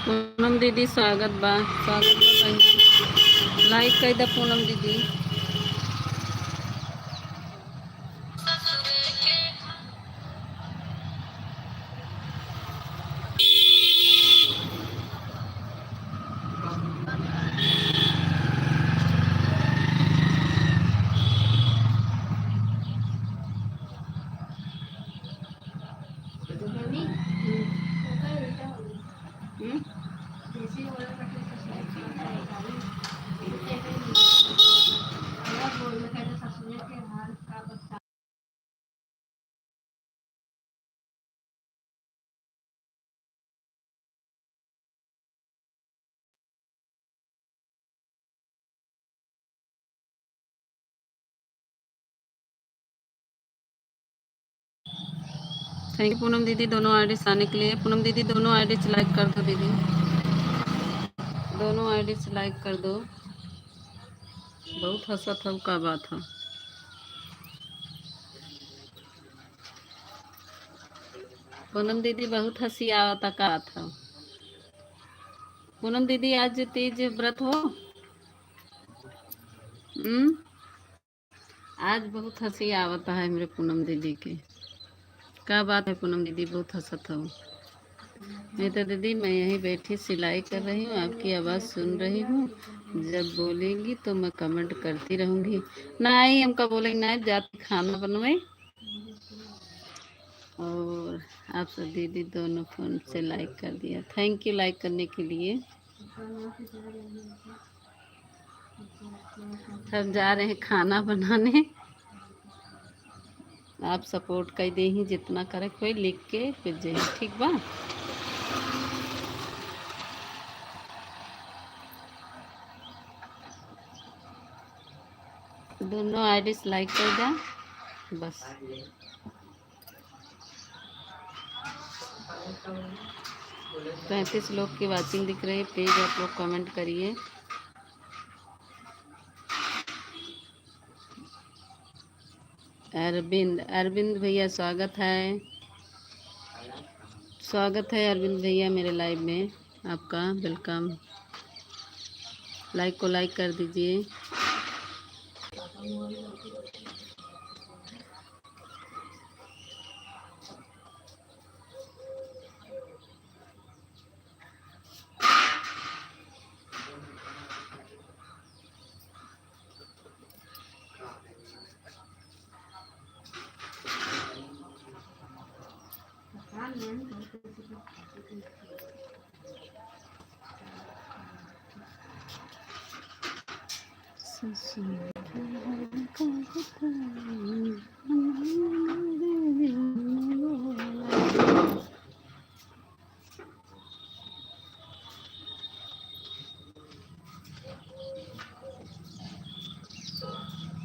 पूनम दीदी स्वागत बा। स्वागत बा बहन। लाइक कर दा पूनम दीदी। थैंक यू पूनम दीदी दोनों आईडीज आने के लिए। पूनम दीदी दोनों आईडीज लाइक कर दो दीदी, दोनों आईडीज लाइक कर दो। बहुत हंसत था, का बात है। पूनम दीदी बहुत हंसी आवता, का था। पूनम दीदी आज तीज व्रत हो। आज बहुत हंसी आवता है मेरे पूनम दीदी के। क्या बात है पूनम दीदी, बहुत हंसत हो। नहीं तो दीदी मैं यहीं बैठी सिलाई कर रही हूँ, आपकी आवाज़ सुन रही हूँ। जब बोलेंगी तो मैं कमेंट करती रहूँगी। नहीं हमका बोलेंगे नहीं, जाती खाना बनवाई। और आप सब दीदी दोनों फ़ोन से लाइक कर दिया, थैंक यू लाइक करने के लिए। हम जा रहे हैं खाना बनाने। आप सपोर्ट कर दे ही, जितना करे कोई लिख के फिर जाए, ठीक बा। दोनों आईडीज लाइक कर दे बस। 35 लोग की वाचिंग दिख रही है, प्लीज़ आप लोग कमेंट करिए। अरविंद, अरविंद भैया स्वागत है। स्वागत है अरविंद भैया मेरे लाइव में, आपका वेलकम। लाइक को लाइक कर दीजिए।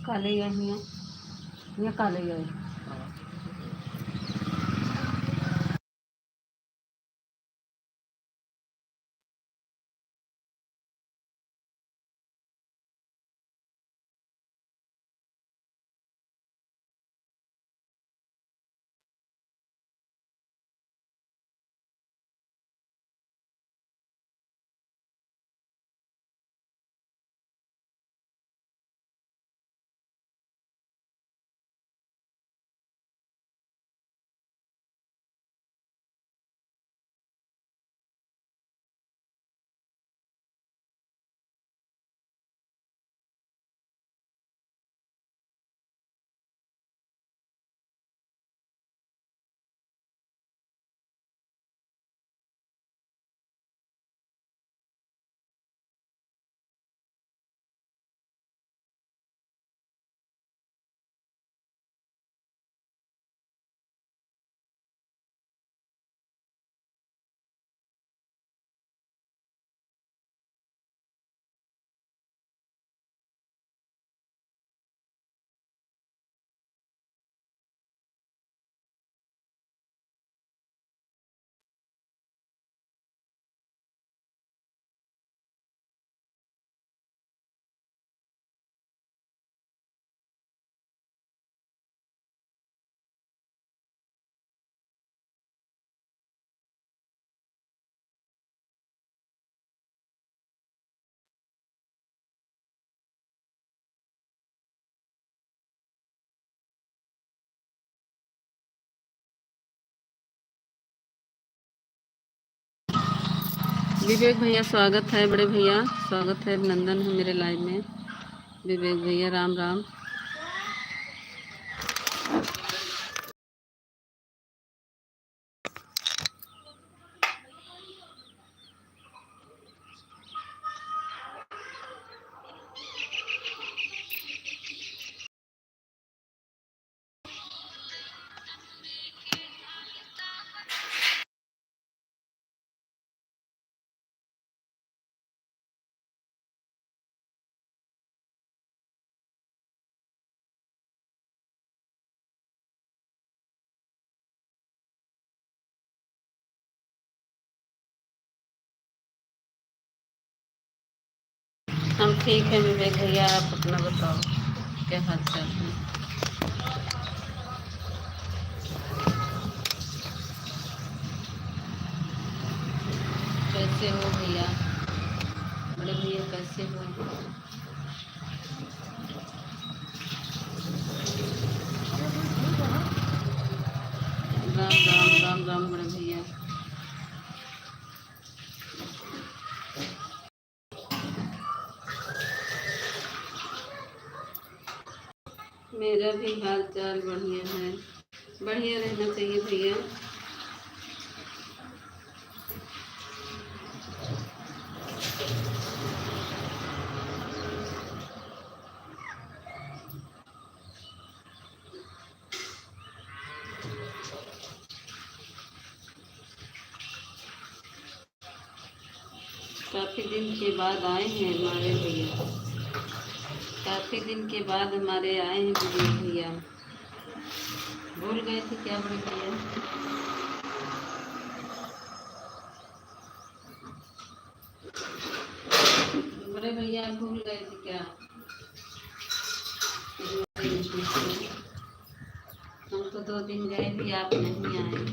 काले यहाँ काले विवेक भैया स्वागत है, बड़े भैया स्वागत है, अभिनंदन है मेरे लाइव में। विवेक भैया राम राम। हम ठीक है विवेक भैया, आप अपना बताओ क्या हाल चाल है। कैसे हो भैया, बड़े भैया कैसे हो? राम राम राम राम बड़े भैया। मेरा भी हाल चाल बढ़िया है, बढ़िया रहना चाहिए भैया। काफ़ी दिन के बाद आए हैं हमारे भैया, काफ़ी दिन के बाद हमारे आए हैं विवेक भैया। भूल गए थे क्या बड़े भैया? बड़े भैया भूल गए थे क्या? हम तो 2 दिन गए भी आप नहीं आए।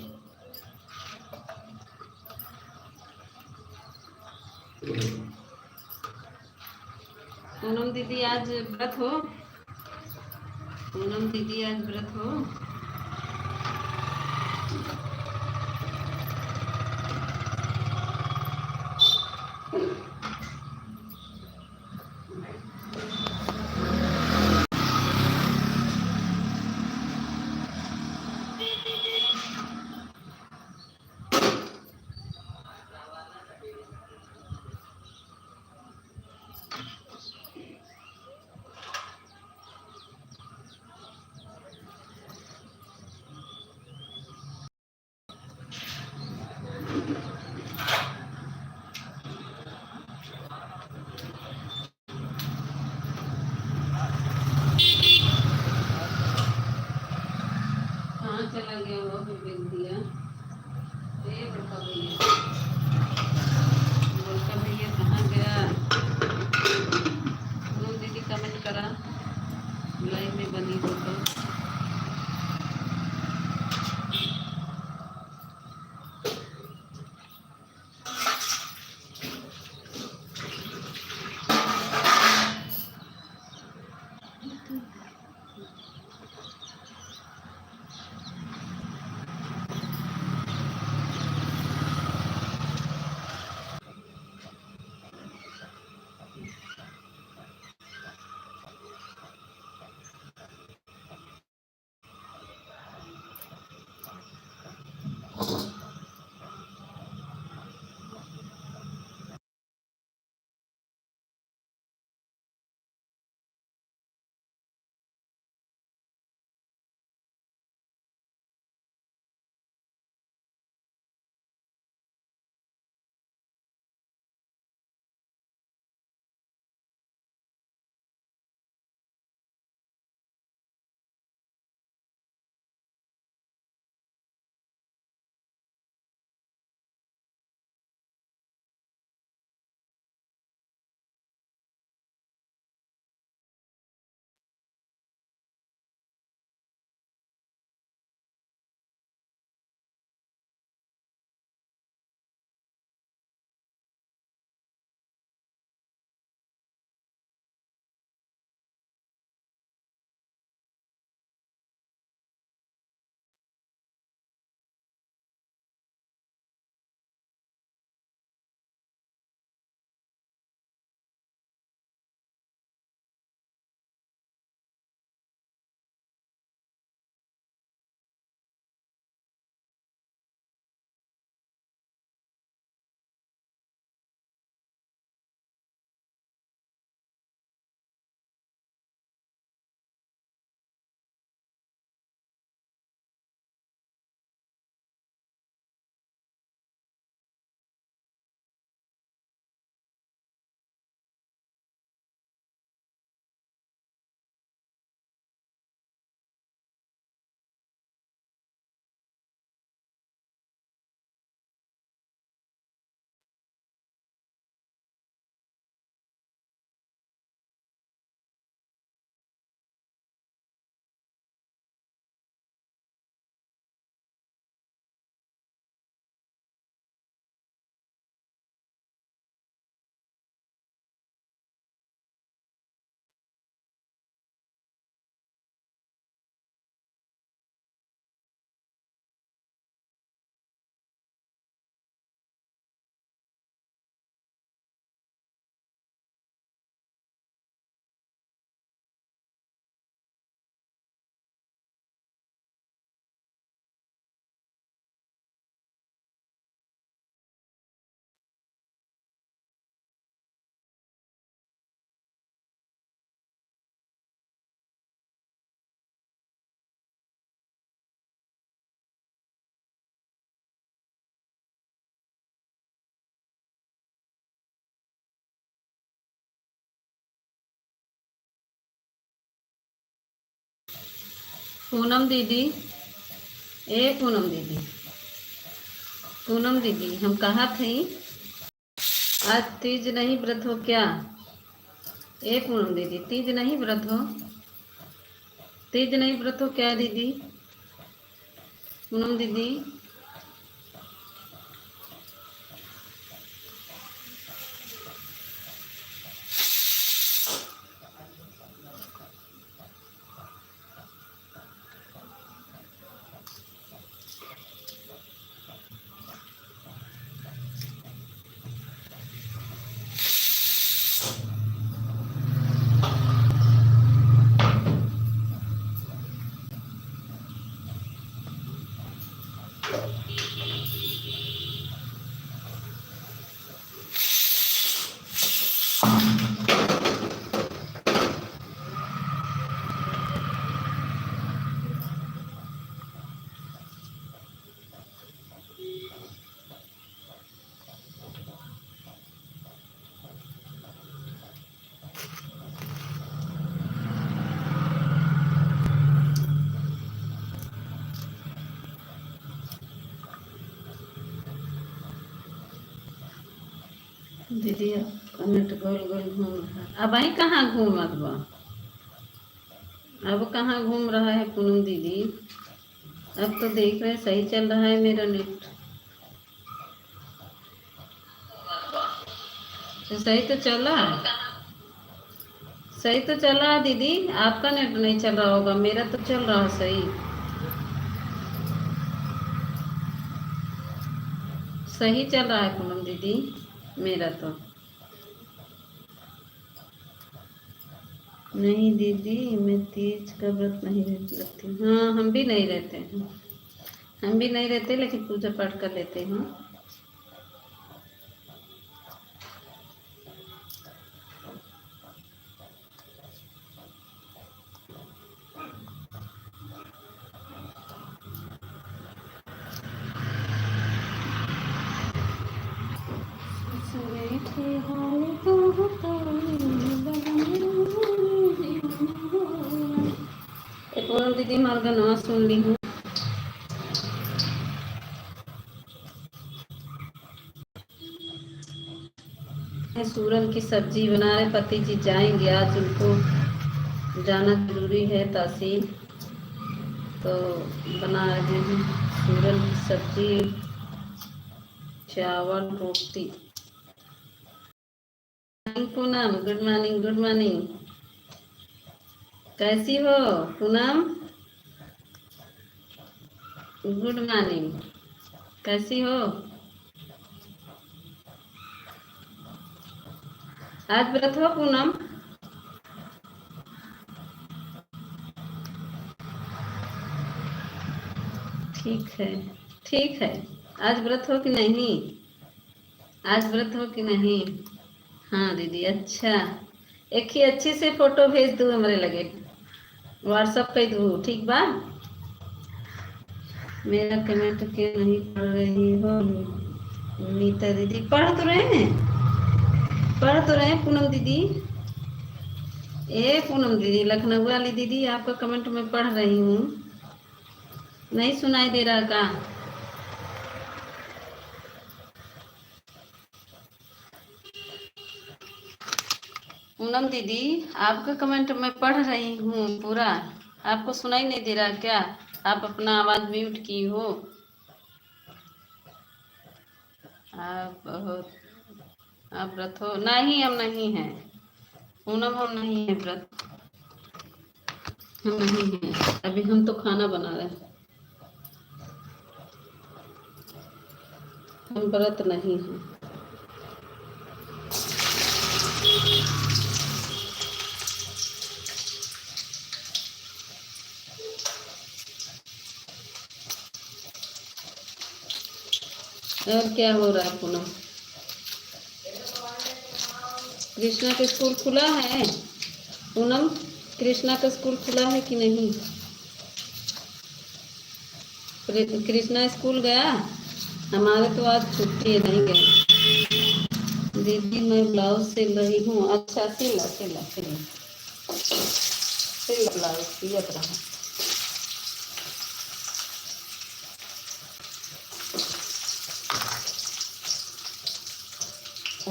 पूनम दीदी आज व्रत हो? पूनम दीदी आज व्रत हो? कहाँ चला गया वो विवेक भैया? ये बड़का भैया, बड़का भैया कहाँ गया? पूनम दीदी कमेंट करा, लाइव में बनी हो तो। पूनम दीदी, ए पूनम दीदी, पूनम दीदी, हम कहाँ थे? आज तीज नहीं व्रत हो क्या? ए पूनम दीदी, तीज नहीं व्रत हो? तीज नहीं व्रत हो क्या दीदी? पूनम दीदी, दीदी नेट गोल गोल घूम रहा है। अब आई कहाँ घूमत बा? अब कहाँ घूम रहा है पूनम दीदी? अब तो देख रहे सही चल रहा है मेरा नेट। तो सही तो चला, सही तो चला दीदी। आपका नेट नहीं चल रहा होगा, मेरा तो चल रहा है सही। सही चल रहा है पूनम दीदी मेरा तो। नहीं दीदी, मैं तीज का व्रत नहीं रखती। हाँ, हम भी नहीं रहते हैं, हम भी नहीं रहते, लेकिन पूजा पाठ कर लेते हैं। पूनम दीदी हमारा गाना सुन ली हूँ। सूरन की सब्जी बना रहे, पति जी जाएंगे आज, उनको जाना जरूरी है तहसील, तो बना रहे हैं सूरन की सब्जी, चावल, रोटी। Poonam good morning, good morning. कैसी हो पूनम? गुड मॉर्निंग, कैसी हो? आज व्रत हो पूनम? ठीक है, ठीक है। आज व्रत हो कि नहीं? आज व्रत हो कि नहीं? हाँ दीदी, अच्छा। एक ही अच्छी से फोटो भेज दू हमारे लगे, व्हाट्सअप कर दू, ठीक बा? मेरा कमेंट क्यों नहीं पढ़ रही हो नीता दीदी? पढ़ तो रहे हैं, पढ़ तो रहे पूनम दीदी। ए पूनम दीदी, लखनऊ वाली दीदी, आपका कमेंट मैं पढ़ रही हूँ। नहीं सुनाई दे रहा का? पूनम दीदी, आपका कमेंट मैं पढ़ रही हूँ पूरा, आपको सुनाई नहीं दे रहा क्या? आप अपना आवाज म्यूट की हो। आप बहुत, आप व्रत हो? नहीं, हम नहीं हैं पूनम, हम नहीं है व्रत, हम नहीं हैं अभी, हम तो खाना बना रहे हैं, हम व्रत नहीं हैं। और क्या हो रहा है पूनम? कृष्णा का स्कूल खुला है पूनम? कृष्णा का स्कूल खुला है कि नहीं? कृष्णा स्कूल गया? हमारे तो आज छुट्टी है, नहीं गए। दीदी मैं ब्लाउज सिल रही हूँ। अच्छा, सिला सिला सिला सिला ब्लाउज सिलत रहा।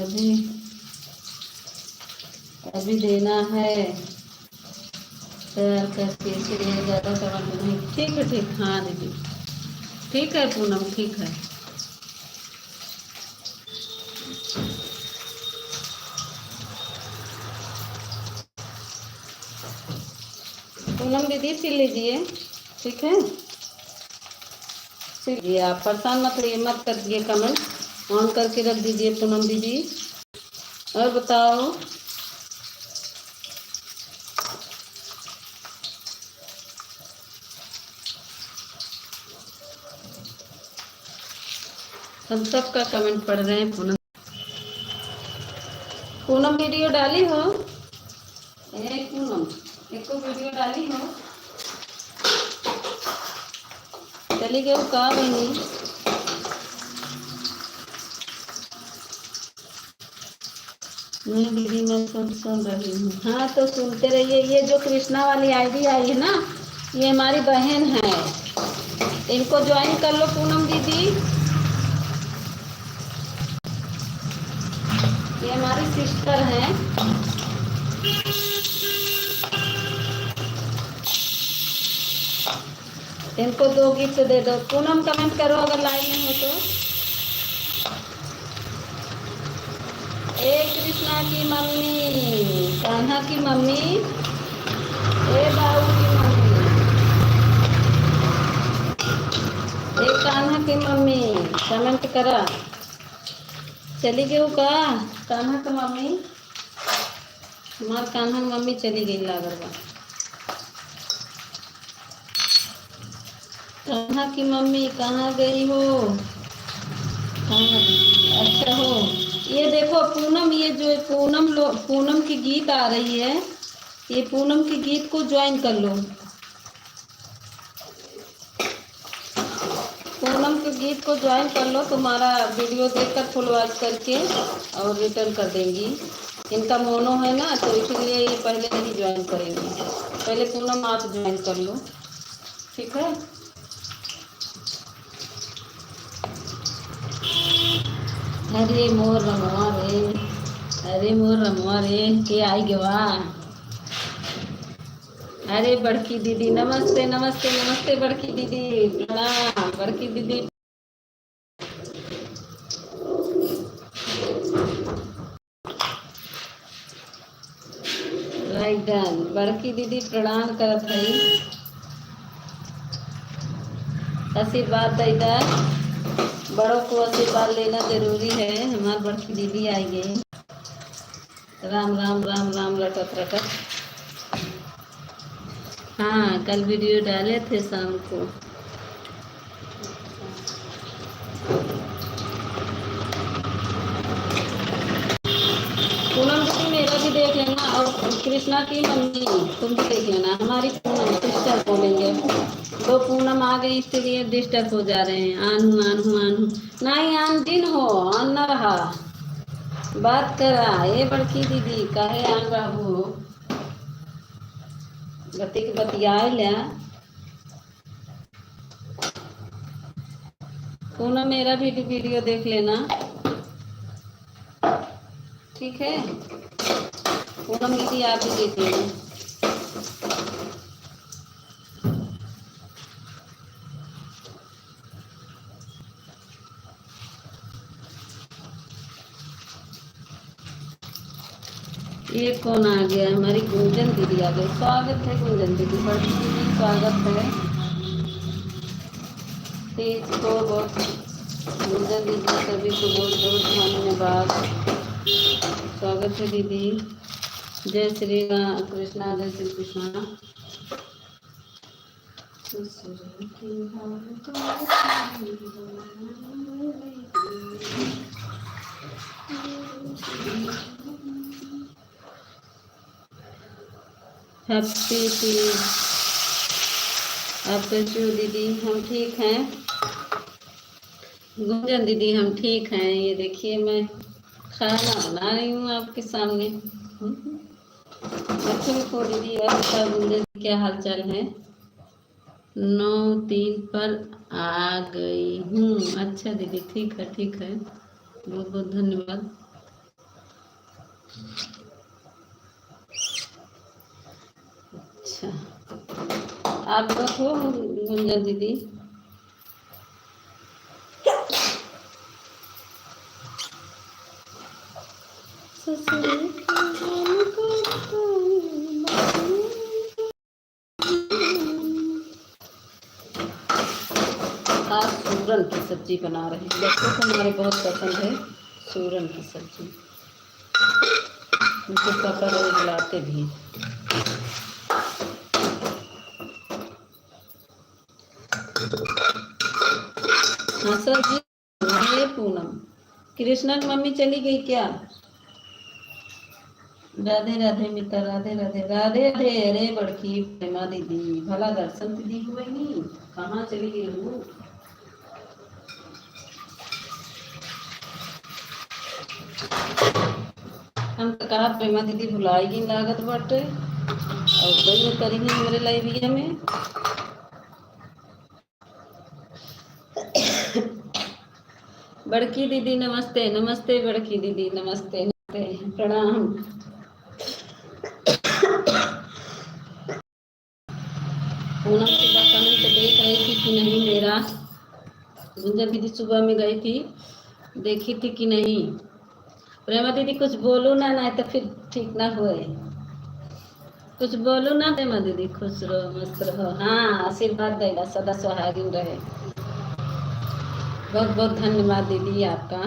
अभी अभी देना है तैयार करके, इसलिए ज़्यादा टमाटर नहीं। ठीक है ठीक, हाँ दीदी ठीक है पूनम, ठीक है। पूनम दीदी सिल लीजिए, ठीक है सिल लीजिए। आप परेशान मत रहिए, मत कर दिए कमेंट, ऑन करके रख दीजिए पूनम दीदी। और बताओ, हम सबका कमेंट पढ़ रहे हैं। पूनम पूनम वीडियो डाली हो, एक पूनम एक को वीडियो डाली हो, चली गई का बहनी। नहीं दीदी मैं सुन रही हूँ। हाँ तो सुनते रहिए। ये जो कृष्णा वाली आईडी आई है ना, ये हमारी बहन है, इनको ज्वाइन कर लो पूनम दीदी। ये हमारी सिस्टर हैं। इनको 2 गिफ्ट दे दो। पूनम कमेंट करो अगर लाइव में हो तो। ए कृष्णा की मम्मी, कान्हा की मम्मी, ए बाबू की मम्मी, ए कान्हा की मम्मी, कमेंट करा। चली गई का कान्हा का मम्मी, हमार कान्हा की मम्मी चली गई लागल बा। कान्हा की मम्मी कहाँ गई हो? हाँ अच्छा हो। ये देखो पूनम, ये जो पूनम की गीत आ रही है, ये पूनम के गीत को ज्वाइन कर लो। पूनम के गीत को ज्वाइन कर लो, तुम्हारा वीडियो देखकर फुल वॉच करके और रिटर्न कर देंगी। इनका मोनो है ना, तो इसलिए ये पहले नहीं ज्वाइन करेंगी। पहले पूनम आप ज्वाइन कर लो, ठीक है। अरे मोर रमवा रे, अरे मोर रमवा रे के आई गवा। अरे बड़की दीदी नमस्ते नमस्ते नमस्ते, बड़की दीदी प्रणाम। बड़की दीदी राइट डन। बड़की दीदी प्रणाम करत हई, आशीर्वाद दैदा। बड़ों को आशीर्वाद लेना जरूरी है। हमारी बड़की दीदी आई गई। राम राम राम राम रटत रटत। हाँ कल वीडियो डाले थे शाम को। पूनम दीदी मेरा भी देख लेना, और कृष्णा की मम्मी तुम भी देख लेना। हमारी पूनम सिस्टर बोलेंगे, 2 पूनम आ गई इसलिए डिस्टर्ब हो जा रहे हैं। आनू आनू आनू नहीं, आन दिन हो आन न रहा बात करा। ये बड़की दीदी काहे आन रहू हो, गति के बतियाए लिया। पूनम मेरा भी वीडियो देख लेना, ठीक है। पूनम दीदी आप भी देख लेना। ये कौन आ गया? हमारी गुंजन दीदी आ गई। स्वागत है गुंजन दीदी, बड़ी दीदी स्वागत है। ठीक तो बहुत गुंजन दीदी सभी को बहुत बहुत धन्यवाद। स्वागत है दीदी। जय श्री राम कृष्णा, जय श्री कृष्णा। हैप्पी तीज। आप कैसे हो दीदी? हम ठीक हैं गुंजन दीदी, हम ठीक हैं। ये देखिए मैं खाना बना रही हूँ आपके सामने। ठीक हो दीदी? और बताओ गुंजन, क्या हाल चाल है? 9-3 पर आ गई हूँ। अच्छा दीदी ठीक है ठीक है, बहुत बहुत धन्यवाद। अच्छा, आप रखो गुंजन दीदी। आज सूरन की सब्जी बना रहे हैं, बच्चों को हमारे बहुत पसंद है सूरन की सब्जी। उनके पापा रोज लाते भी। हाँ सब्जी। ये पूनम, कृष्णा की मम्मी चली गई क्या? राधे राधे मित्र, राधे राधे राधे राधे। अरे बड़की प्रेमा दीदी, भला दर्शन दीदी हुए नहीं, कहाँ चली गई हूँ? हम तो कहा प्रेमा दीदी भुलाएगी लागत बाटे, और वही करेंगे मेरे लाइब्रेरी में। बड़की दीदी नमस्ते, नमस्ते बड़की दीदी, नमस्ते नमस्ते, प्रणाम। पूनम सुबह कमेंट देख रही थी कि नहीं मेरा? गुंजन दीदी सुबह में गई थी, देखी थी कि नहीं? प्रेमा दीदी कुछ बोलो ना, नहीं तो फिर ठीक ना हुए। कुछ बोलो ना प्रेमा दीदी, खुश रहो मस्त रहो। हाँ, आशीर्वाद देगा, सदा सुहागिन रहे। बहुत बहुत धन्यवाद दीदी आपका।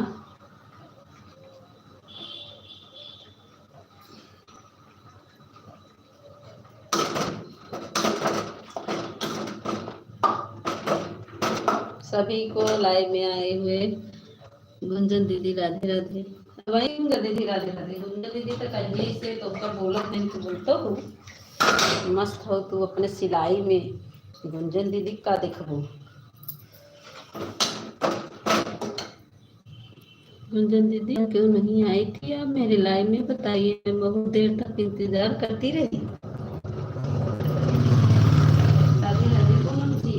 सभी को लाइव में आए हुए गुंजन दीदी राधे राधे। वही दीदी राधे राधे। गुंजन दीदी तो कहीं से तो उसका बोलत नहीं, तो बोलता हूँ मस्त हो तू अपने सिलाई में। गुंजन दीदी का देखो, गुंजन दीदी क्यों नहीं आई थी आप मेरे लाइव में? बताइए, मैं बहुत देर तक इंतजार करती रही। राधे राधे पूनम जी।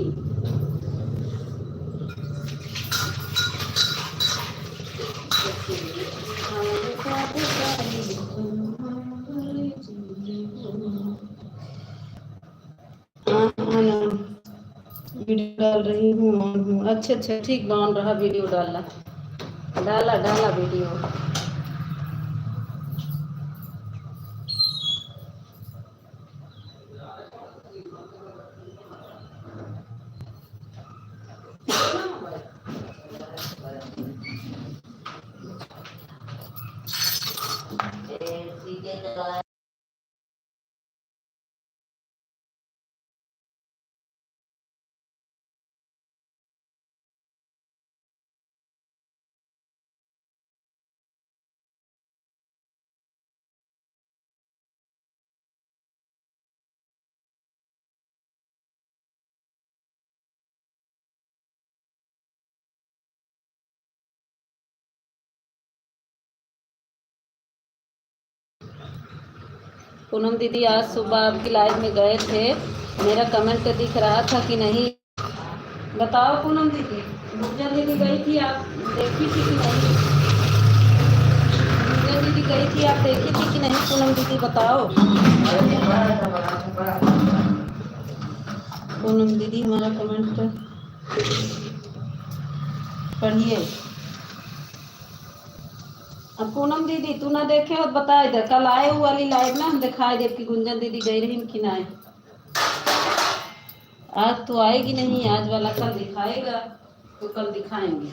वीडियो डाल रही हूँ। अच्छा अच्छा, ठीक बन रहा वीडियो, डाला डाला डाला वीडियो। पूनम दीदी आज सुबह आपकी लाइव में गए थे, मेरा कमेंट दिख रहा था कि नहीं? बताओ पूनम दीदी, गुंजन दीदी गई थी, आप देखी थी कि नहीं? गुंजन दीदी गई थी, आप देखी थी कि नहीं? पूनम दीदी बताओ। पूनम दीदी हमारा कमेंट पढ़िए। अब पूनम दीदी तू ना देखे हो बता, इधर कल आए हुआ वाली लाइव में हम दिखाई दे कि गुंजन दीदी गई रही कि ना। आज तो आएगी नहीं, आज वाला कल दिखाएगा, तो कल दिखाएंगे।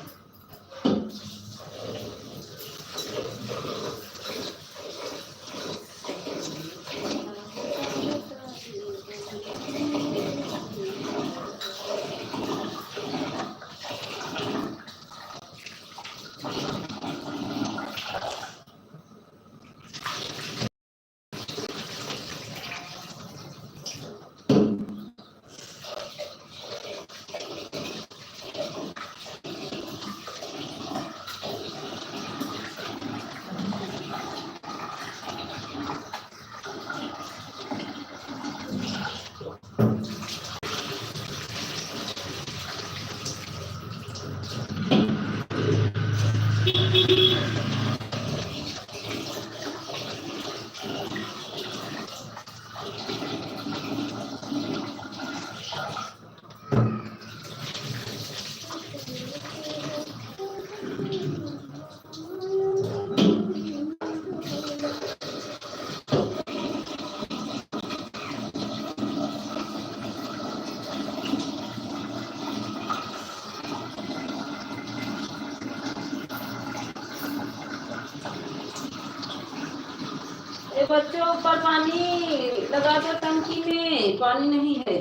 ऊपर पानी लगा दो टंकी में, पानी नहीं है।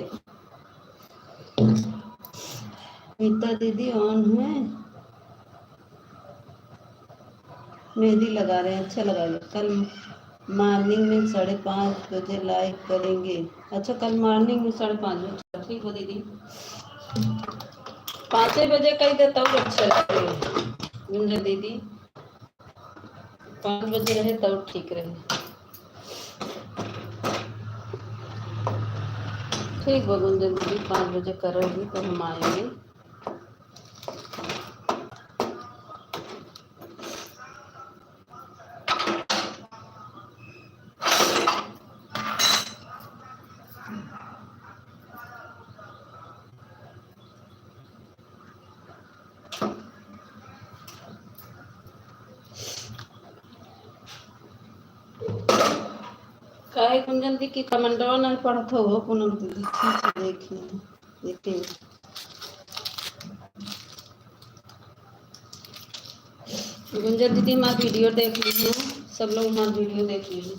मीता दीदी ऑन है, मेहंदी लगा रहे हैं। अच्छा लगाइए। कल मॉर्निंग में 5:30 बजे लाइव करेंगे। अच्छा, कल मॉर्निंग में 5:30 बजे। ठीक हो दीदी, 5 बजे कही देता हूँ। अच्छा गुंजा दीदी, 5 बजे रहे तब ठीक रहे। ठीक है गुंजा दीदी, 5 बजे करोगी तो हम आएंगे। काहे कुंजन दी की कमेंटवा नहीं पढ़त हो पूनम दीदी? ठीक है, देखिए देखिए। गुंजन दीदी हमारा वीडियो देख लीजिए, सब लोग हमारा वीडियो देख लीजिए।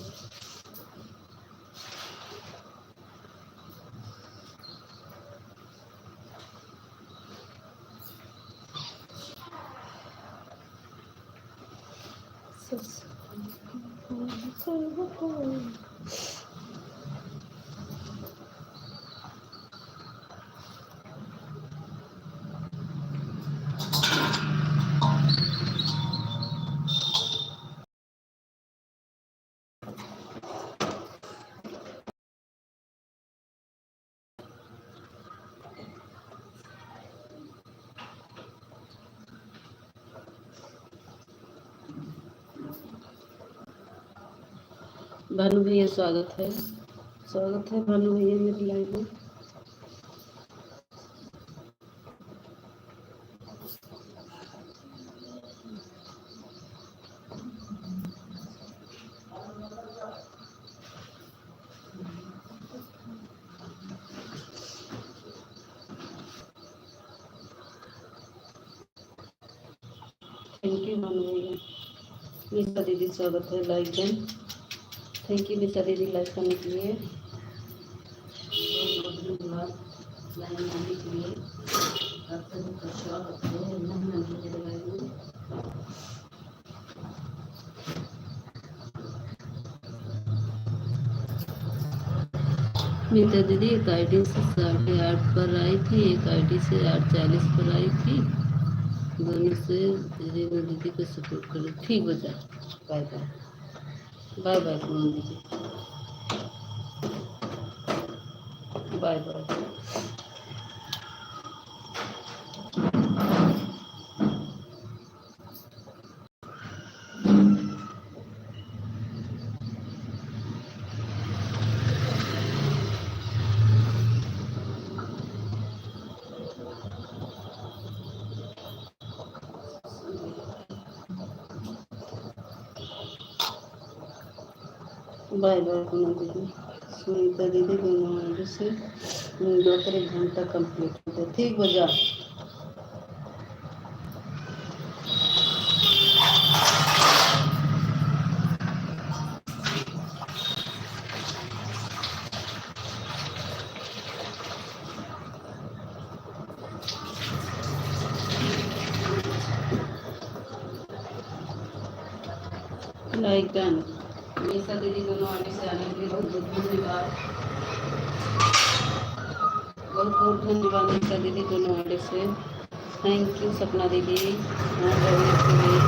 भानु भैया स्वागत है, स्वागत है भानु भैया मेरी लाइव में। थैंक यू भानु भैया। मिश्रा दीदी स्वागत है लाइव में। थैंक यू मिश्रा दीदी लाइव करने के लिए, बहुत बहुत धन्यवाद लाइव आने के लिए। आप सभी का स्वागत है मेरे लाइव में। मीता दीदी एक आईडी से 8:30 पर आई थी, एक आईडी से 8:40 पर आई थी। दोनों से रेणु दीदी को सपोर्ट करो। ठीक हो जाए। Bye bye, bye bye Poonam दीदी, bye bye. Bye bye Poonam दीदी, सुनीता दीदी दोनों आईडी से 2 पर 1 घंटा कंप्लीट होता। ठीक हो जा। Like done. मीसा दीदी दोनों आईडी से आने के लिए बहुत बहुत धन्यवाद, बहुत बहुत धन्यवाद मीसा दीदी दोनों आईडी से। थैंक यू सपना दीदी यहाँ रहने के लिए।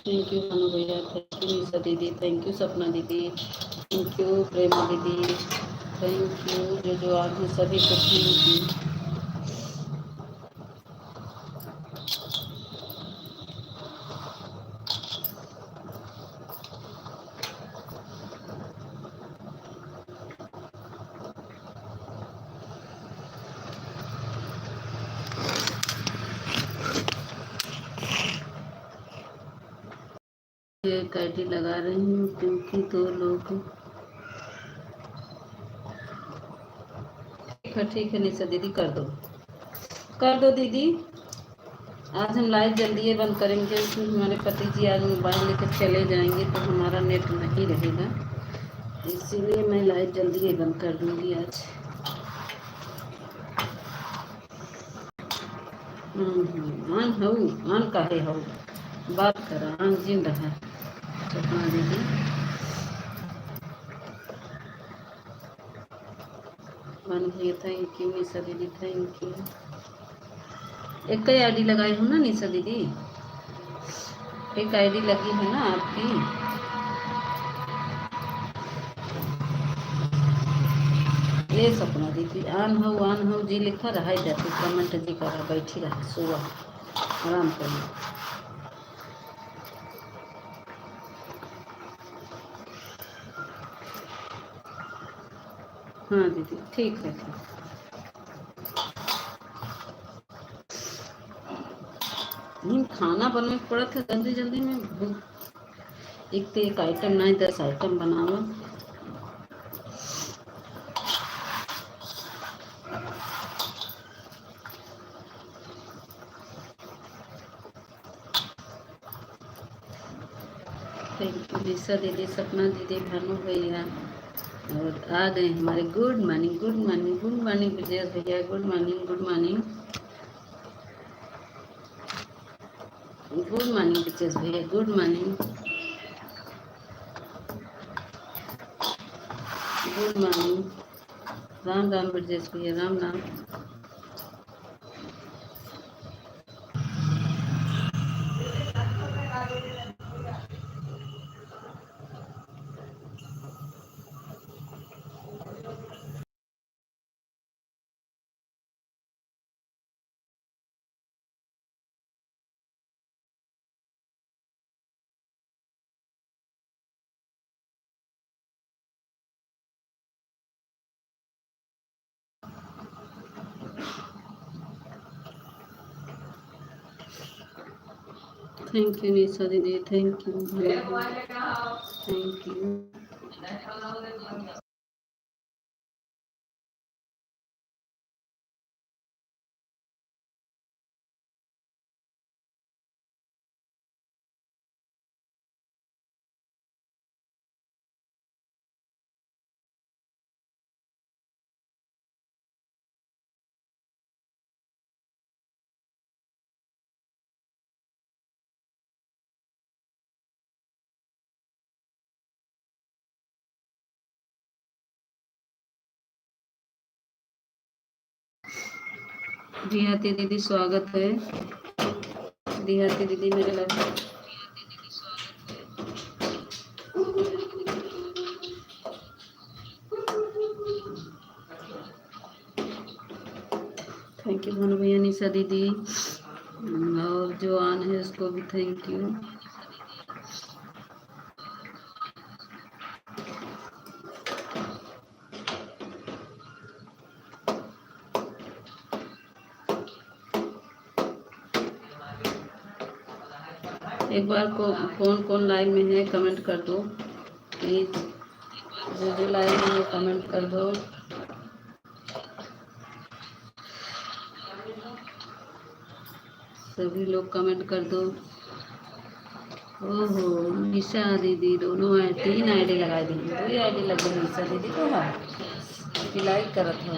थैंक यू भानु भैया, थैंक यू मीसा दीदी, थैंक यू सपना दीदी, थैंक यू प्रेमा दीदी, थैंक यू जो आज हैं सभी को थैंक यू। एक आईडी लगा रही हूँ क्योंकि 2 लोग ठीक है निशा दीदी, कर दो दीदी। आज हम लाइव जल्दी ही बंद करेंगे क्योंकि हमारे पति जी आज मोबाइल लेकर चले जाएंगे तो हमारा नेट नहीं रहेगा, इसीलिए मैं लाइव जल्दी ही बंद कर दूंगी आज। आन हूँ, आन काहे हो, बात करा, आन जिन रहा सपना दीदी। बन गई, थैंक यू निशा दीदी, थैंक यू। एक ही आईडी लगाई हूँ ना निशा दीदी, एक आईडी लगी है ना आपकी। ये सपना दीदी आन हो जी लिखा रहा जाती कमेंट जी करा, बैठी रहा सुबह आराम करना। हाँ दीदी ठीक है, ठीक। नहीं खाना बनने पड़ा था जल्दी जल्दी में, एक तो एक आइटम नहीं 10 आइटम बनावा। थैंक यू निशा दीदी, सपना दीदी, भानु भैया और आ गए हमारे। Good morning, good morning, good morning Vijay भैया, good morning, good morning, good morning Vijay भैया, good morning, good morning. Ram Ram Brajesh भैया, राम राम। थैंक यू निशा दीदी, थैंक यू, थैंक यू। रिहाती दीदी स्वागत है, रिहाती दीदी मेरे लग। थैंक यू भानु भैया, निशा दीदी और जो आन है उसको भी थैंक यू। एक बार कौन कौन लाइव में है कमेंट कर दो प्लीज, जो लाइव में है कमेंट कर दो। सभी लोग कमेंट कर दो। ओहो निशा दीदी दोनों है, 3 आईडी लगा दी, 2 आईडी लग गई निशा दीदी को। हाँ लाइक करत हो,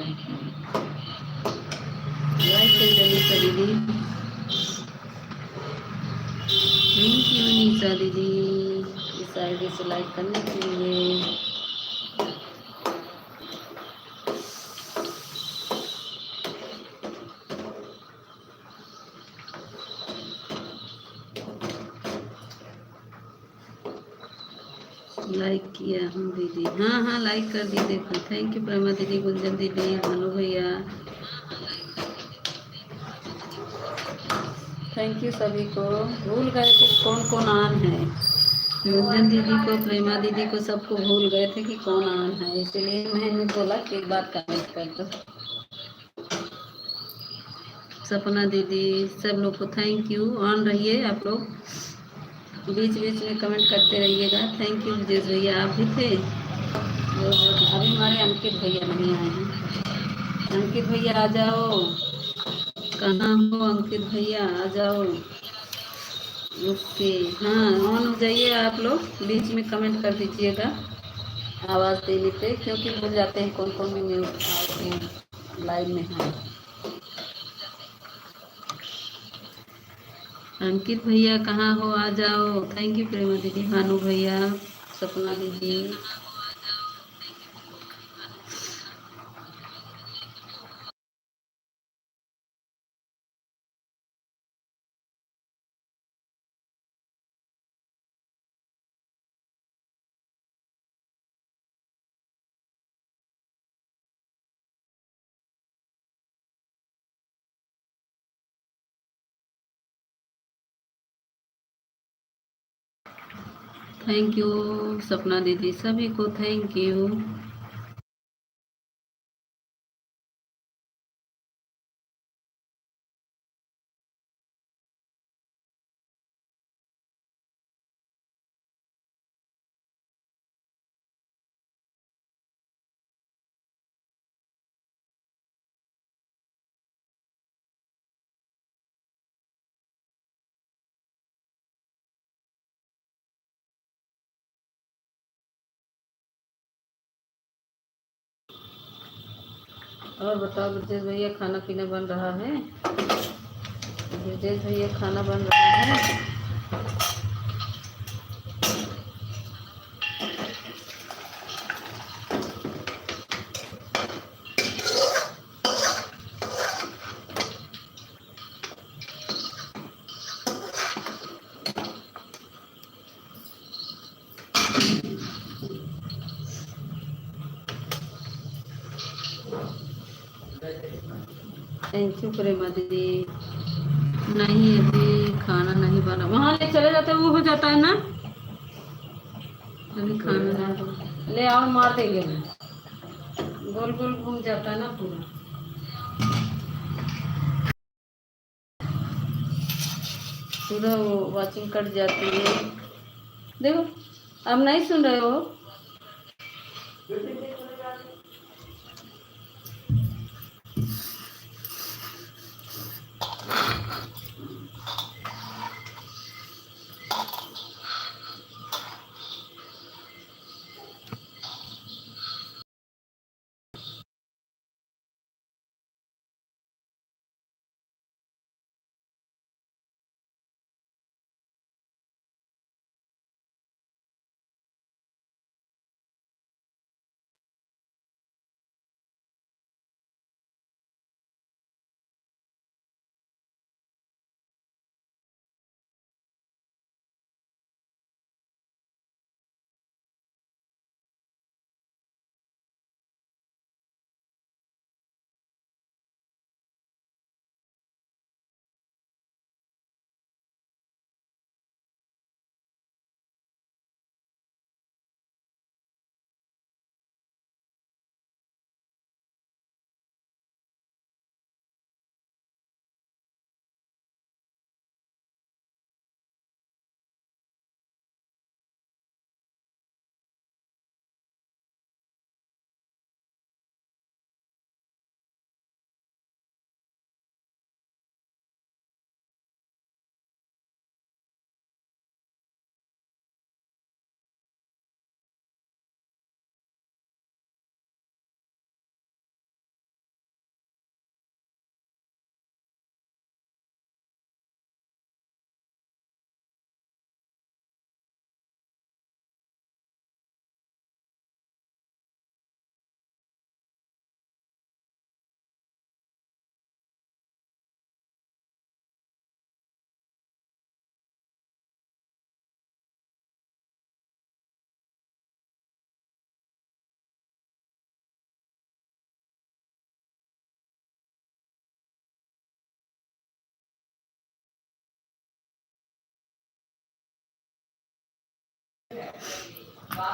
लाइक कर दो निशा दीदी। थैंक यू निशा दीदी इस आईडी से लाइक करने के लिए। लाइक किया हूँ दीदी, हाँ लाइक कर दी देखो। थैंक यू प्रेमा दीदी, गुंजन दीदी, भानु भैया, थैंक यू सभी को। भूल गए थे कौन कौन आन है, गुंजन दीदी को, प्रेमा दीदी को, सबको भूल गए थे कि कौन आन है, इसलिए मैंने बोला कि एक बार कमेंट कर दो। सपना दीदी, सब लोग को थैंक यू। ऑन रहिए आप लोग, बीच बीच में कमेंट करते रहिएगा। थैंक यू विजय भैया, आप भी थे। अभी हमारे अंकित भैया नहीं आए हैं। अंकित भैया आ जाओ। कहाँ हो अंकित भैया, आ जाओ। ओके। हाँ, ऑन हो जाइए आप लोग, बीच में कमेंट कर दीजिएगा आवाज़ देने पे, क्योंकि भूल जाते हैं कौन कौन में लाइव में है। अंकित भैया कहाँ हो, आ जाओ। थैंक यू प्रेमा दीदी, भानु भैया, सपना दीदी। थैंक यू सपना दीदी, सभी को थैंक यू। और बताओ ब्रजेश भैया, खाना पीना बन रहा है? ब्रजेश भैया खाना बन रहा है? थैंक यू प्रेमा दीदी। नहीं, अभी खाना नहीं बना, वहाँ ले चले जाते हैं, वो हो जाता है ना। अभी खाना नहीं बना, ले आओ, मार देंगे। गोल गोल घूम जाता है ना पूरा। पूरा वो वॉचिंग कट जाती है। देखो, अब नहीं सुन रहे हो?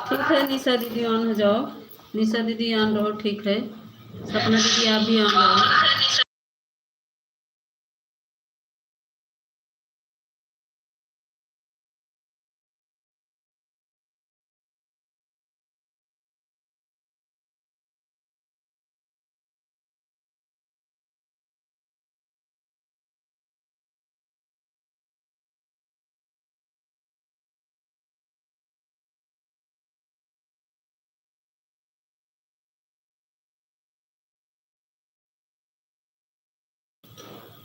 ठीक है निशा दीदी, ऑन हो जाओ। निशा दीदी ऑन रहो, ठीक है। सपना दीदी आप भी ऑन रहो।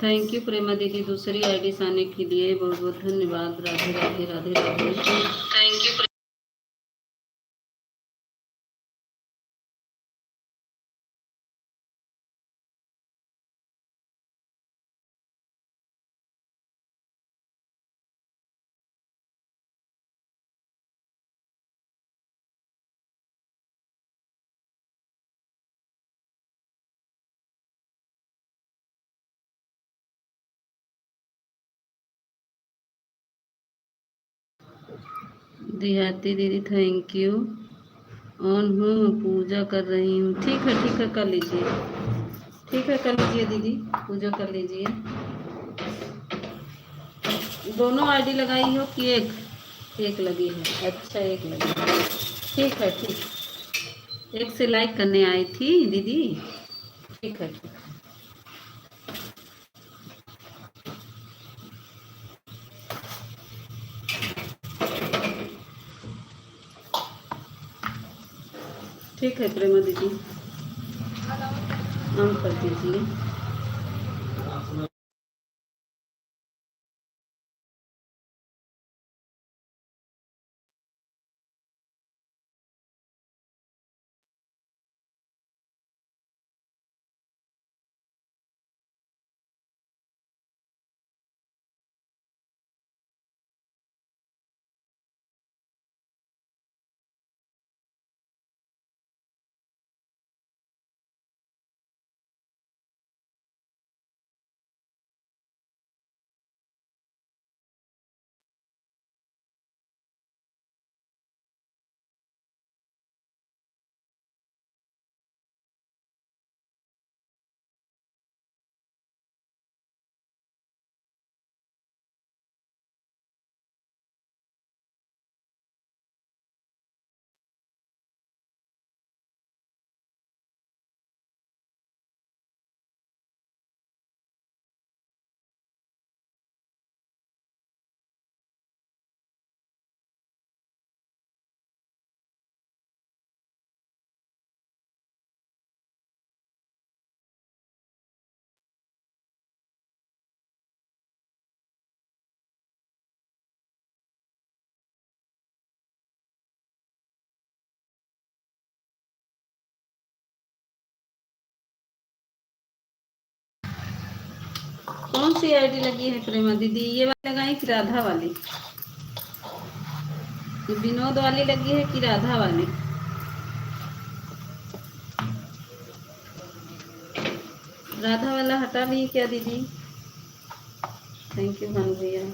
थैंक यू प्रेमा दीदी, दूसरी आईडी से आने के लिए बहुत बहुत धन्यवाद। राधे राधे राधे राधे। Thank you. देहाती दीदी थैंक यू। ऑन हूँ, पूजा कर रही हूँ। ठीक है कर लीजिए। ठीक है कर लीजिए दीदी, पूजा कर लीजिए। दोनों आईडी लगाई हो कि एक? एक लगी है, अच्छा एक लगी है। ठीक है ठीक। एक से लाइक करने आई थी दीदी। ठीक है ठीक। ठीक है प्रेमा दीदी, ऑन कर दीजिए। कौन सी आईडी लगी है प्रेमा दीदी? ये वाली लगाई कि राधा वाली? ये विनोद वाली लगी है कि राधा वाली? राधा वाला हटा ली क्या दीदी? थैंक यू भानु भैया,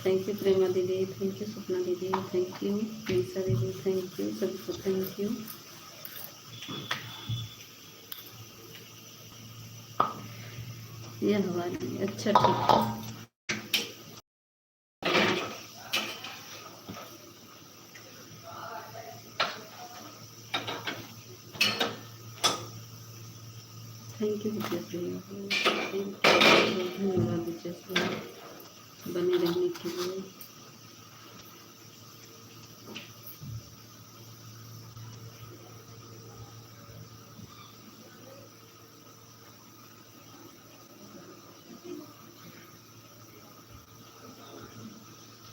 थैंक यू प्रेमा दीदी, थैंक यू सपना दीदी, थैंक यू निशा दीदी, थैंक यू सबको थैंक यू। यह वाली अच्छा ठीक है। थैंक यू विजय भैया, थैंक यू, धन्यवाद विजय भैया बने रहने के लिए।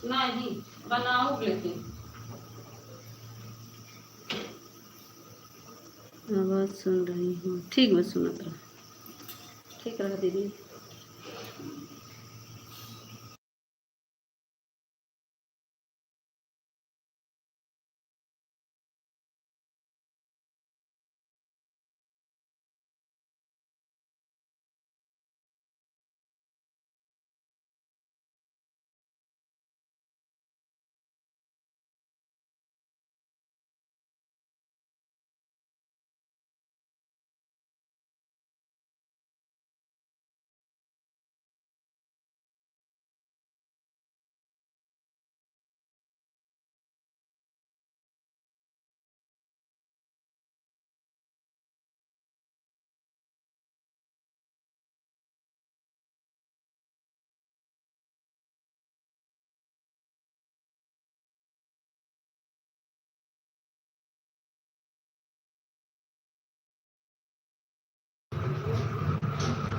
नहीं बनाओ लेकिन आवाज़ सुन रही हूँ। ठीक मैं सुनत रहा। ठीक रहा दीदी।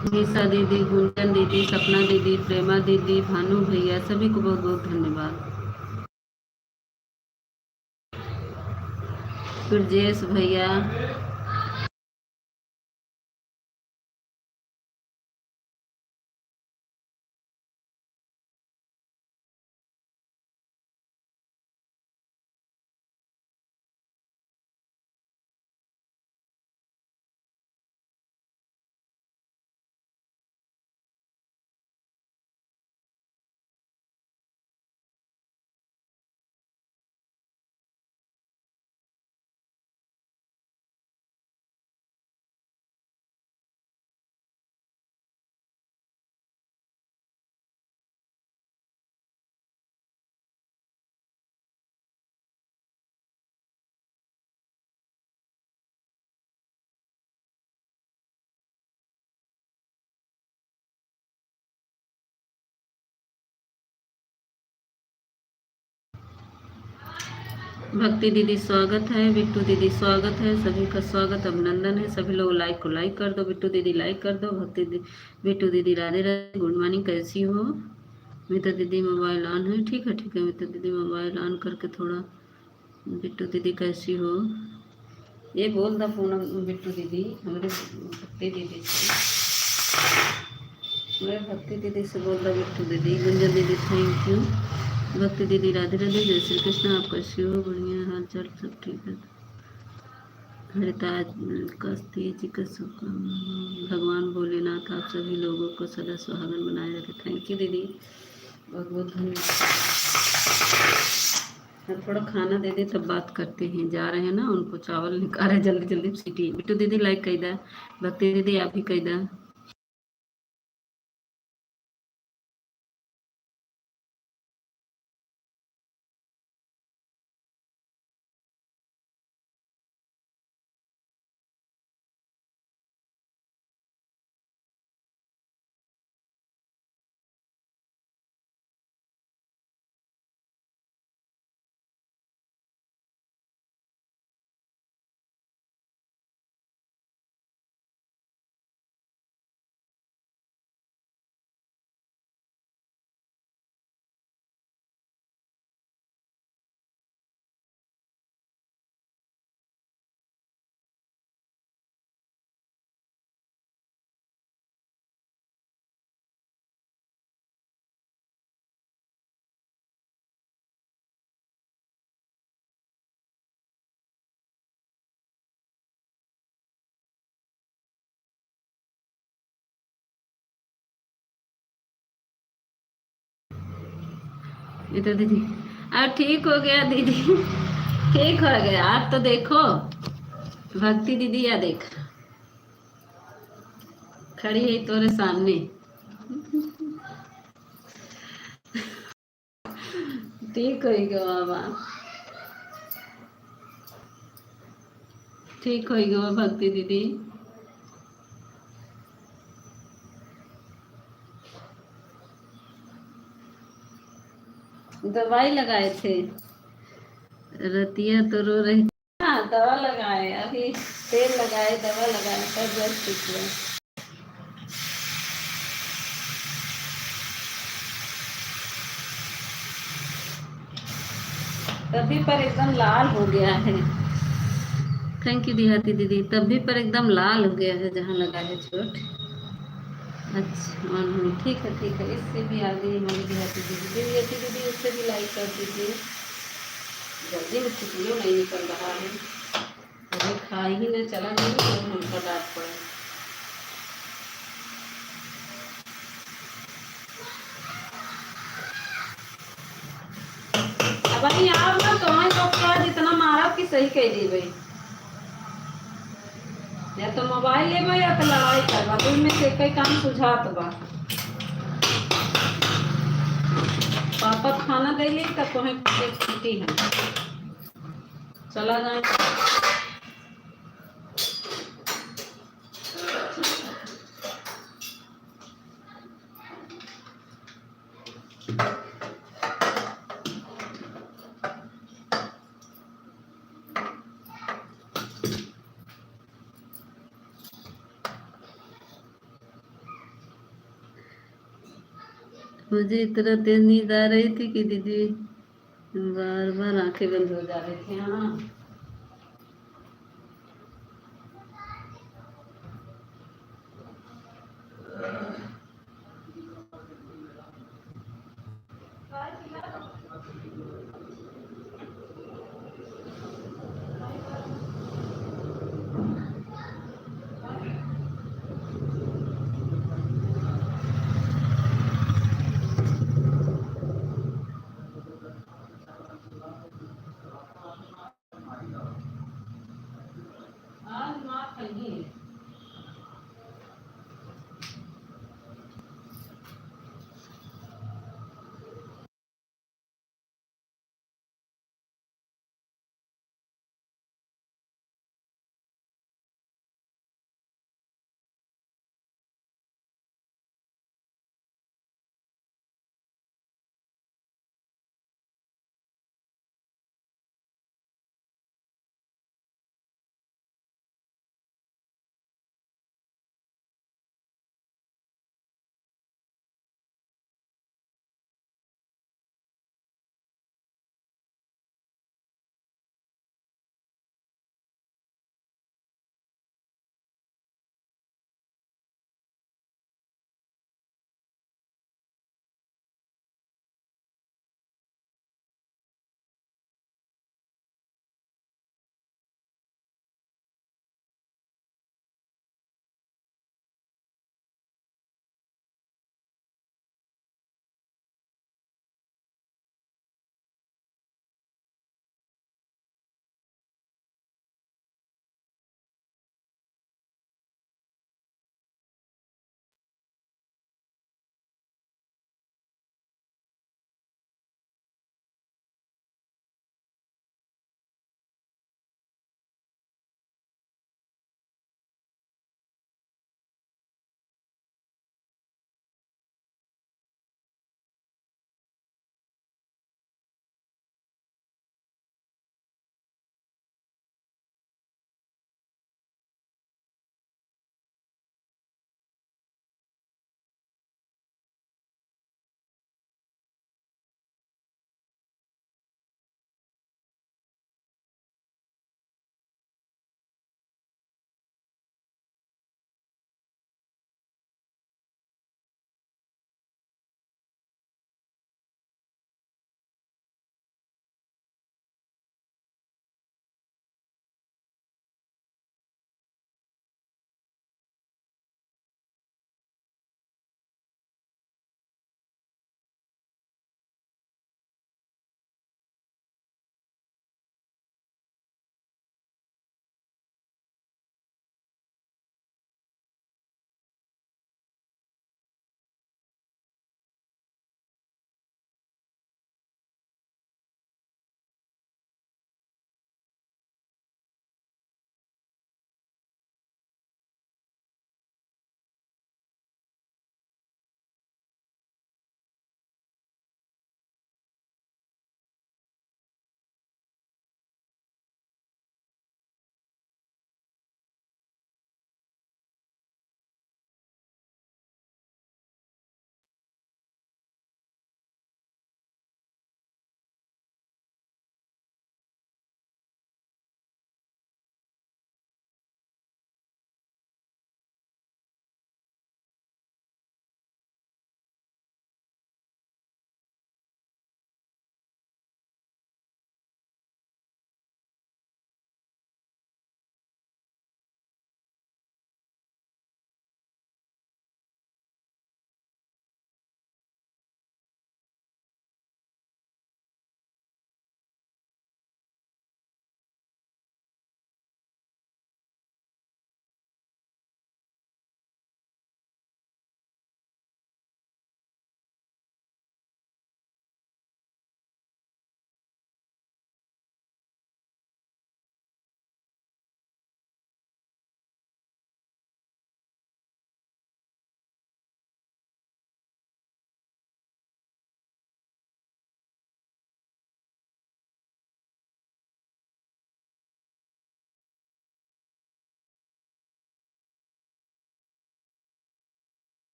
निशा दीदी, गुंजन दीदी, सपना दीदी, प्रेमा दीदी, भानु भैया, सभी को बहुत बहुत धन्यवाद। ब्रजेश भैया, भक्ति दीदी स्वागत है, बिट्टू दीदी स्वागत है, सभी का स्वागत अभिनंदन है। सभी लोग लाइक को लाइक कर दो, बिट्टू दीदी लाइक कर दो, भक्ति दीदी, बिट्टू दीदी राधे राधे, गुड मॉर्निंग, कैसी हो? मित्र दीदी मोबाइल ऑन है, ठीक है ठीक है। मित्र दीदी मोबाइल ऑन करके थोड़ा, बिट्टू दीदी कैसी हो ये बोल द फोन। बिट्टू दीदी हमारे भक्ति दीदी से, मेरे भक्ति दीदी से बोल रहा बिट्टू दीदी। गुंजन दीदी थैंक यू। भक्ति दीदी राधे राधे, जय श्री कृष्ण, आप कैसी हो? बढ़िया, हाल चाल सब ठीक है। हरिताज कस्ती जी का शुभकामना। भगवान भोलेनाथ आप सभी लोगों को सदा सुहागन बनाए रखे। थैंक यू दीदी, बहुत बहुत धन्यवाद। थोड़ा खाना दे दे तब बात करते हैं। जा रहे हैं ना, उनको चावल निकाले जल्दी जल्दी सीटी। बिट्टू दीदी लाइक कही दा, भक्ति दीदी आप भी कही दा। ये तो दीदी अब ठीक हो गया दीदी, ठीक हो गया। आप तो देखो भक्ति दीदी, या देख खड़ी है तोरे सामने। ठीक हो गया बाबा, ठीक हो गया भक्ति दीदी। दवाई लगाए थे, रतिया तो रो रही। हाँ दवा लगाए, अभी तेल लगाए, दवा लगाए, सब बस ठीक है। तभी पर एकदम लाल हो गया है। थैंक यू देहाती दीदी। तभी पर एकदम लाल हो गया है जहाँ लगा है चोट। अच्छा ऑन हुई, ठीक है ठीक है। इससे भी आ गई हमारी देहाती दीदी। देहाती दीदी उससे भी लाइक कर दीजिए। जल्दी में छुट्टियों नहीं निकल रहा है, अभी खा ही न चला नहीं तो हमको डांट पड़े। अब भाई आप ना तुम्हें तो जितना मारा कि सही कह दी भाई, या तो मोबाइल ले या तो लड़ाई करवा, तो इनमें से कई काम सुझात बा। पापा खाना दे ली तब तुम्हें छुट्टी है, चला जाए। मुझे इतना तेज नींद आ रही थी कि दीदी बार बार आंखें बंद हो जा रही थी। हाँ,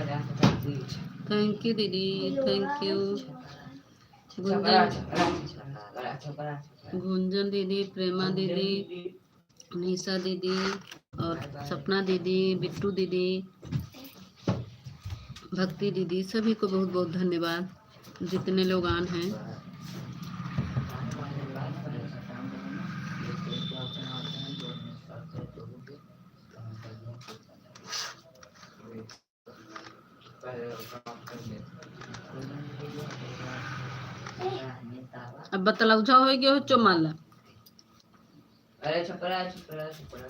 थैंक यू दीदी, थैंक यू। गुंजन दीदी, प्रेमा दीदी, निशा दीदी और सपना दीदी, बिट्टू दीदी, भक्ति दीदी, सभी को बहुत बहुत धन्यवाद जितने लोग आन हैं। अब बतलाऊ जाओ हो गया हो माला। अरे छपरा छपरा छपरा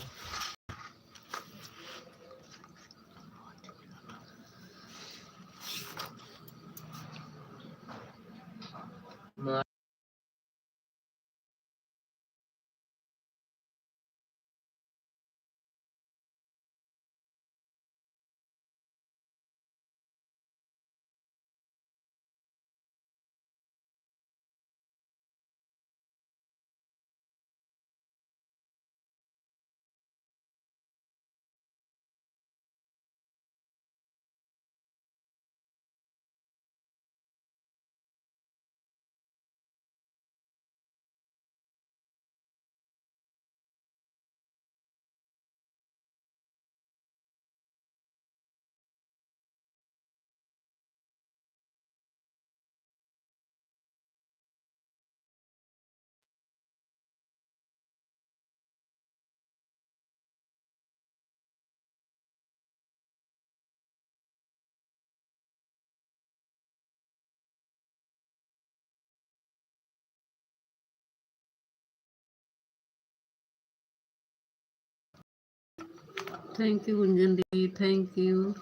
थैंक यू गुंजन दीदी, थैंक यू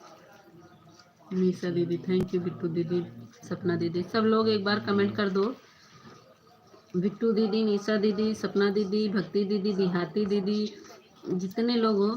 निशा दीदी, थैंक यू बिट्टू दीदी, सपना दीदी। सब लोग एक बार कमेंट कर दो। बिट्टू दीदी, निशा दीदी, सपना दीदी, भक्ति दीदी, देहाती दीदी, जितने लोग हो।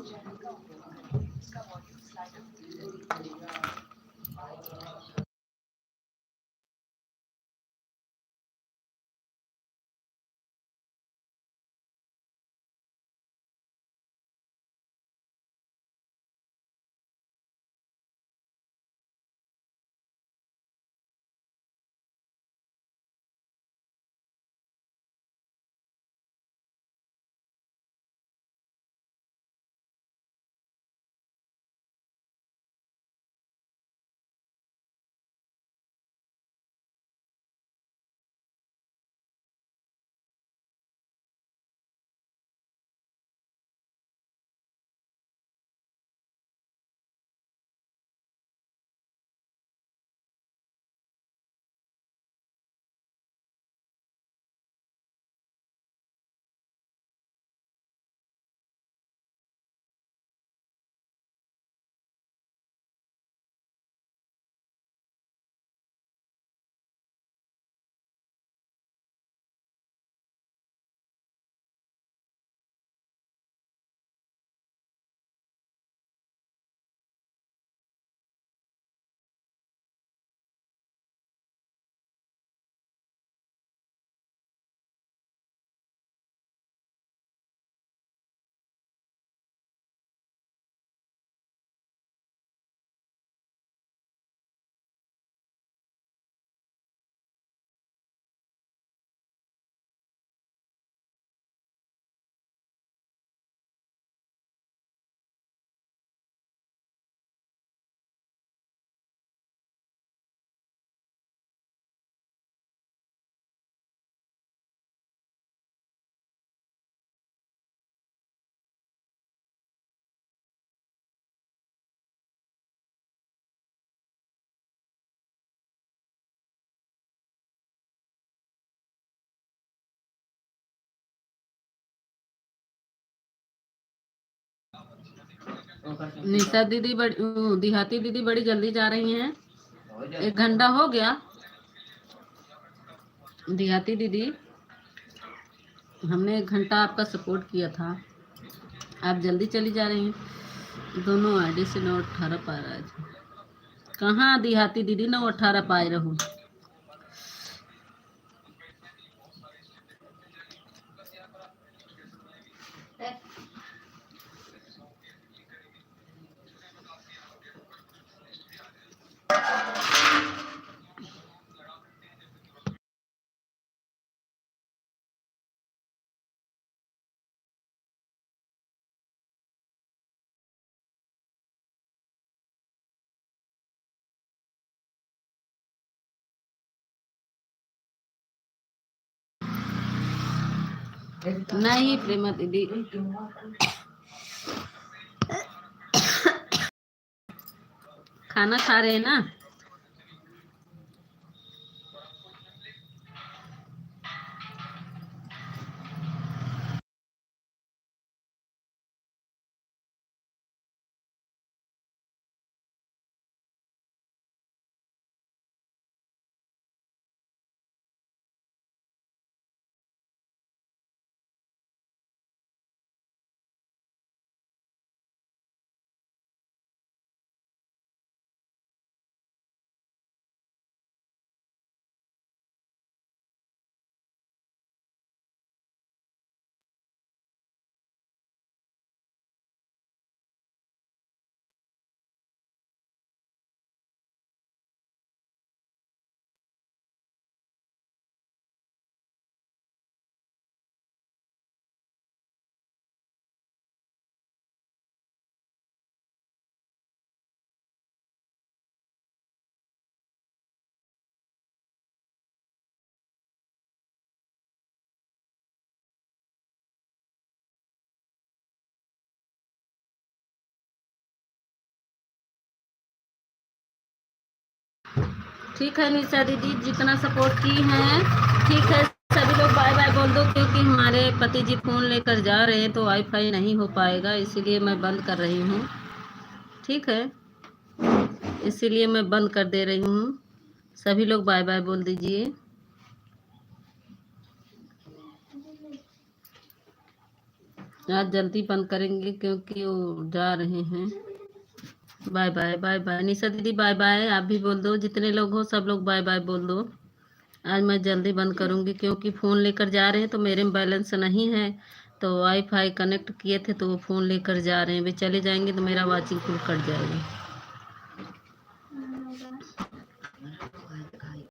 निशा दीदी देहाती दीदी बड़ी जल्दी जा रही हैं। 1 घंटा हो गया। देहाती दीदी, हमने 1 घंटा आपका सपोर्ट किया था, आप जल्दी चली जा रही हैं। दोनों आईडी से 918 पा रहा है। कहाँ देहाती दीदी 918 पाए रहूँ। नहीं प्रेमा दीदी, खाना खा रहे हैं ना। ठीक है निशा दीदी, जितना सपोर्ट की हैं ठीक है। सभी लोग बाय बाय बोल दो, क्योंकि हमारे पति जी फ़ोन लेकर जा रहे हैं तो वाईफाई नहीं हो पाएगा, इसीलिए मैं बंद कर रही हूँ। ठीक है, इसीलिए मैं बंद कर दे रही हूँ। सभी लोग बाय बाय बोल दीजिए। आज जल्दी बंद करेंगे क्योंकि वो जा रहे हैं। बाय बाय बाय बाय निशा दीदी, बाय बाय। आप भी बोल दो, जितने लोग हो सब लोग बाय बाय बोल दो। आज मैं जल्दी बंद करूँगी क्योंकि फ़ोन लेकर जा रहे हैं तो मेरे में बैलेंस नहीं है, तो वाईफाई कनेक्ट किए थे तो वो फ़ोन लेकर जा रहे हैं। वे चले जाएंगे तो मेरा वाचिंग फुल कट जाएगा।